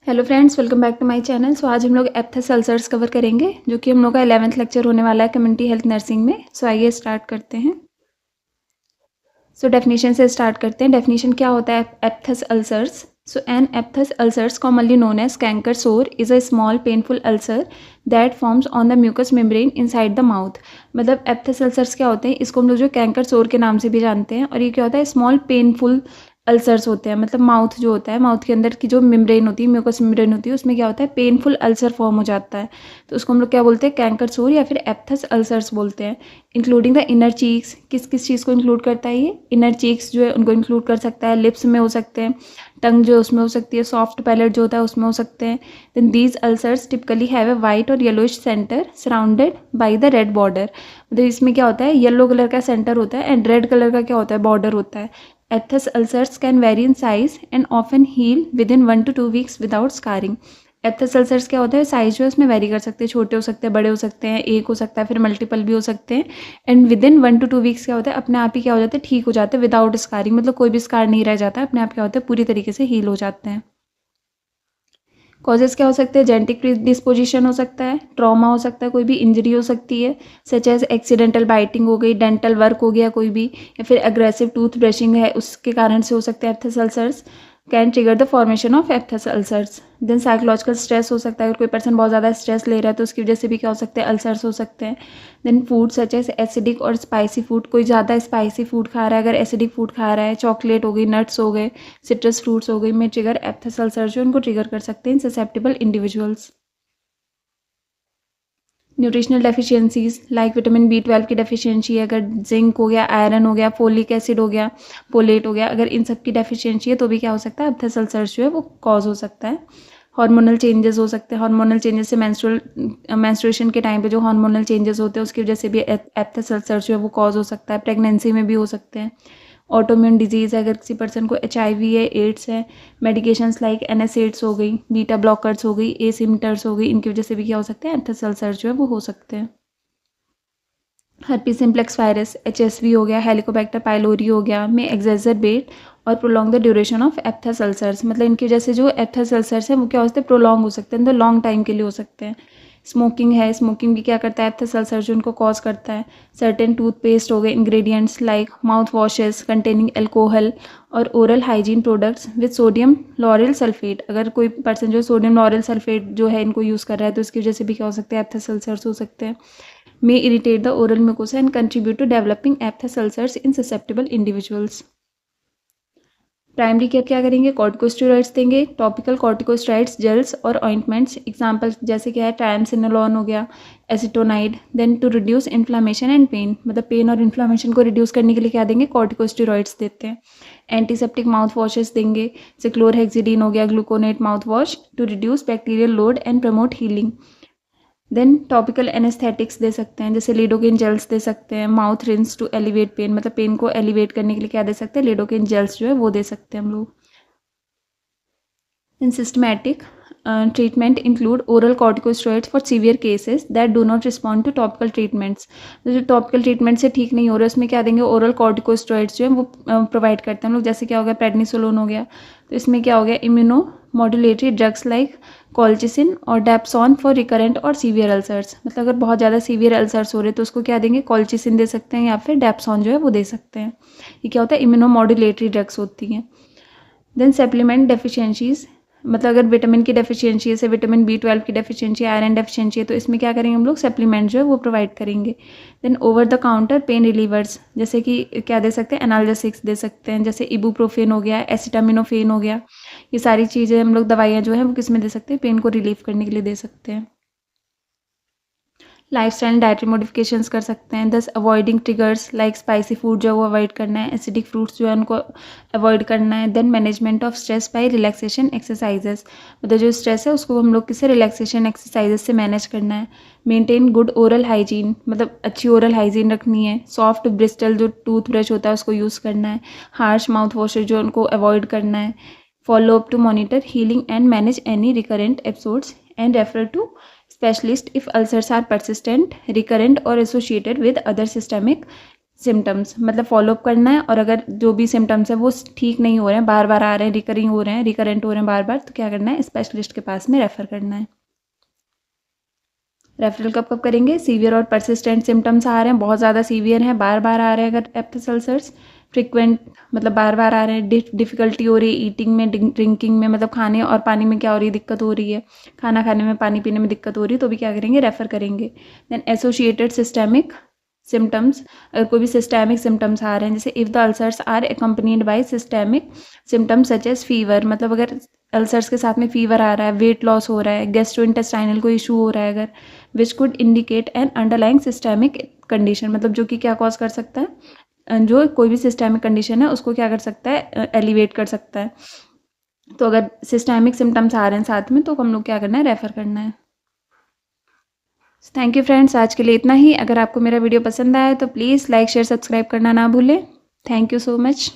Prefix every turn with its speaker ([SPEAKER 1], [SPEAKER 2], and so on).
[SPEAKER 1] Hello friends, welcome back to my channel. So आज हम लोग एप्थस अल्सर्स कवर करेंगे, जो कि हम लोग का 11th लेक्चर होने वाला है कम्युनिटी हेल्थ नर्सिंग में। सो आइए स्टार्ट करते हैं। सो डेफिनेशन से स्टार्ट करते हैं। डेफिनेशन क्या होता है aphthous ulcers? So an aphthous ulcers commonly known as canker sore is a small painful ulcer that forms on the mucous membrane inside the mouth. मतलब एप्थस अल्सर्स क्या होते हैं, इसको हम लोग जो कैंकर सोर के नाम से भी जानते हैं। और ये क्या होता है, स्मॉल पेनफुल अल्सर्स होते हैं। मतलब माउथ जो होता है, माउथ के अंदर की जो मेम्ब्रेन होती है, म्यूकस मेम्ब्रेन होती है, उसमें क्या होता है, पेनफुल अल्सर फॉर्म हो जाता है। तो उसको हम लोग क्या बोलते हैं, कैंकर सोर या फिर एप्थस अल्सर्स बोलते हैं। इंक्लूडिंग द इनर चीक्स, किस किस चीज़ को इंक्लूड करता है ये? इनर चीक्स जो है उनको इंक्लूड कर सकता है, लिप्स में हो सकते हैं, टंग जो है उसमें हो सकती है, सॉफ्ट पैलेट जो होता है उसमें हो सकते हैं। Then these ulcers typically have a white और yellowish centre surrounded by the red border. मतलब इसमें क्या होता है, येलो कलर का सेंटर होता है एंड रेड कलर का क्या होता है, बॉर्डर होता है। Aphthous ulcers can vary in size and often heal within 1 to 2 weeks without scarring. Aphthous ulcers क्या होता है, साइज जो है उसमें वेरी कर सकते हैं, छोटे हो सकते हैं, बड़े हो सकते हैं, एक हो सकता है, फिर मल्टीपल भी हो सकते हैं। And with in 1 to 2 weeks क्या होता है, अपने आप ही क्या हो जाते हैं, ठीक हो जाते हैं विदाउट स्कारिंग। मतलब कोई भी स्कार नहीं रह जाता है, अपने आप क्या होता है, पूरी तरीके से हील हो जाते हैं। कॉजेज़ क्या हो सकते हैं, जेनेटिक डिस्पोजिशन हो सकता है, ट्रॉमा हो सकता है, कोई भी इंजरी हो सकती है, सच एज एक्सीडेंटल बाइटिंग हो गई, डेंटल वर्क हो गया कोई भी, या फिर अग्रेसिव टूथ ब्रशिंग है उसके कारण से हो सकते हैं aphthous ulcers. Can trigger the formation of aphthous ulcers. Then psychological stress हो सकता है, अगर कोई पर्सन बहुत ज़्यादा स्ट्रेस ले रहा है तो उसकी वजह से भी क्या हो सकते हैं, अल्सर्स हो सकते हैं। Then food such as acidic और स्पाइसी फूड, कोई ज़्यादा स्पाइसी फूड खा रहा है, अगर एसिडिक फूड खा रहा है, चॉकलेट हो गई, नट्स हो गए, सिट्रस फ्रूट्स हो गई, में ट्रिगर एप्थस अल्सर जो उनको ट्रिगर कर सकते हैं susceptible individuals. Nutritional deficiencies like vitamin B12 की डेफिशिएंसी है, अगर जिंक हो गया, आयरन हो गया, फोलिक एसिड हो गया, फोलेट हो गया, अगर इन सब की डेफिशिएंसी है तो भी क्या हो सकता है, एप्थस अल्सर्स जो है वो कॉज हो सकता है। हार्मोनल चेंजेस हो सकते हैं, हार्मोनल चेंजेस से मेंस्ट्रुएशन के टाइम पे जो हार्मोनल चेंजेस होते हैं उसकी वजह से भी एप्थस अल्सर्स जो है वो कॉज हो सकता है। प्रेगनेंसी में भी हो सकते हैं। ऑटोइम्यून डिजीज़ है, अगर किसी पर्सन को HIV है, एड्स है, मेडिकेशंस लाइक NSAIDs हो गई, बीटा ब्लॉकर्स हो गई, एसिमिटर्स हो गई, इनकी वजह से भी क्या हो सकते हैं, एप्थस अल्सर्स जो है वो हो सकते हैं। हर्पी सिम्प्लेक्स वायरस HSV हो गया, हेलिकोबैक्टर पाइलोरी हो गया, में एक्सैजरबेट और prolong the duration of aphthous ulcers. मतलब इनकी वजह से जो एप्थस अल्सर्स हैं वो क्या हो सकते हैं, प्रोलॉन्ग हो सकते हैं, तो लॉन्ग टाइम के लिए हो सकते हैं। स्मोकिंग है, स्मोकिंग भी क्या करता है, एप्थस अल्सर जो उनको कॉज करता है। सर्टेन टूथपेस्ट हो गए, ingredients like mouth washes containing alcohol और oral hygiene products with sodium lauryl sulphate, अगर कोई पर्सन जो सोडियम लॉरेल सल्फेट जो है इनको यूज़ कर रहा है तो इसकी वजह से भी क्या हो सकते हैं, एप्थस अल्सर्स हो सकते हैं। may irritate the oral mucosa and contribute to developing aphthous ulcers in susceptible individuals. Primary care क्या करेंगे, कॉर्टिकोस्टेरॉइड्स देंगे, टॉपिकल कॉर्टिकोस्टेरॉइड्स जेल्स और ऑइंटमेंट्स। एग्जांपल जैसे क्या है, ट्रायमसिनोलॉन हो गया, acetonide. Then to reduce inflammation and pain, मतलब पेन और इन्फ्लामेशन को रिड्यूस करने के लिए क्या देंगे, कॉर्टिकोस्टेरॉइड्स देते हैं। एंटीसेप्टिक माउथ वॉशेस देंगे, सिक्लोरहेक्सिडीन हो गया, gluconate mouth wash to reduce bacterial load and promote healing. Then topical anaesthetics दे सकते हैं, जैसे लिडोकेन जेल्स दे सकते हैं। Mouth rinse to elevate pain, मतलब पेन को एलिवेट करने के लिए क्या दे सकते हैं, लिडोकेन जेल्स जो है वो दे सकते हैं हम लोग। In systematic treatment include oral corticosteroids for severe cases that do not respond to topical treatments. जो टॉपिकल ट्रीटमेंट से ठीक नहीं हो रहा है उसमें क्या देंगे, ओरल कॉर्टिकोस्टेरॉइड्स जो है वो प्रोवाइड करते हैं हम लोग। जैसे क्या हो गया, प्रेडनिसोलोन हो गया, तो इसमें क्या हो गया, immuno modulatory drugs like colchicine और डेप्सॉन फॉर रिकरेंट और सीवियर अल्सर्स। मतलब अगर बहुत ज़्यादा सीवियर अल्सर्स हो रहे हैं तो उसको क्या देंगे, कॉल्चिसिन दे सकते हैं या फिर डेप्सॉन जो है वो दे सकते हैं। ये क्या होता है, इम्यूनो मॉड्यूलेटरी ड्रग्स होती हैं। देन सप्लीमेंट डेफिशिएंसीज, मतलब अगर विटामिन की डेफिशिएंसी है, जैसे विटामिन B12 की डेफिशिएंसी, आयरन डेफिशिएंसी है, तो इसमें क्या करेंगे हम लोग, सप्लीमेंट जो है वो प्रोवाइड करेंगे। Then over the counter pain relievers, जैसे कि क्या दे सकते हैं, एनाल्जेसिक्स दे सकते हैं, जैसे इबुप्रोफेन हो गया, एसिटामिनोफेन हो गया। ये सारी चीज़ें हम लोग दवाइयाँ जो है वो किस में दे सकते हैं, पेन को रिलीव करने के लिए दे सकते हैं। लाइफस्टाइल डाइटरी मॉडिफिकेशंस कर सकते हैं, दस avoiding triggers like spicy food जो है वो अवॉइड करना है, एसिडिक फ्रूट्स जो है उनको अवॉइड करना है। Then management of stress by relaxation exercises, मतलब जो स्ट्रेस है उसको हम लोग किसी रिलैक्सेशन एक्सरसाइजेस से मैनेज करना है। मेंटेन गुड ओरल हाइजीन, मतलब अच्छी ओरल हाइजीन रखनी है। सॉफ्ट ब्रिस्टल जो टूथ ब्रश होता है उसको यूज़ करना है। हार्श माउथ वॉशेज जो उनको अवॉइड करना है। Follow up to monitor healing and manage any recurrent episodes and refer to specialist if ulcers are persistent, recurrent or associated with other systemic symptoms मतलब फॉलोअप करना है, और अगर जो भी सिम्टम्स है वो ठीक नहीं हो रहे हैं, बार बार आ रहे हैं, रिकरिंग हो रहे हैं, रिकरेंट हो रहे हैं बार बार, तो क्या करना है, स्पेशलिस्ट के पास में रेफ़र करना है। रेफरल कब कब करेंगे, सीवियर और परसिस्टेंट सिम्टम्स आ रहे हैं, बहुत ज़्यादा सीवियर हैं, बार बार आ रहे हैं अगर एप्थस अल्सर्स, फ्रिक्वेंट मतलब बार बार आ रहे हैं, डिफ़िकल्टी हो रही है ईटिंग में, ड्रिंकिंग में, मतलब खाने और पानी में क्या हो रही है, दिक्कत हो रही है, खाना खाने में, पानी पीने में दिक्कत हो रही है, तो भी क्या करेंगे, रेफ़र करेंगे। देन एसोसिएटेड सिस्टेमिक सिम्टम्स, अगर कोई भी सिस्टेमिक सिम्टम्स आ रहे हैं, जैसे if the ulcers are accompanied by systemic symptoms such as fever, मतलब अगर अल्सर्स के साथ में फीवर आ रहा है, वेट लॉस हो रहा है, गैस्ट्रोइंटेस्टाइनल कोई इशू हो रहा है अगर, which could indicate N underlying systemic condition, मतलब जो कि क्या कॉज कर सकता है, जो कोई भी सिस्टेमिक कंडीशन है उसको क्या कर सकता है, एलिवेट कर सकता है। तो अगर सिस्टेमिक सिम्टम्स आ रहे हैं साथ में, तो हम लोग क्या करना है, रेफ़र करना है। थैंक यू फ्रेंड्स, आज के लिए इतना ही। अगर आपको मेरा वीडियो पसंद आया तो प्लीज़ लाइक शेयर सब्सक्राइब करना ना भूलें। Thank you so much.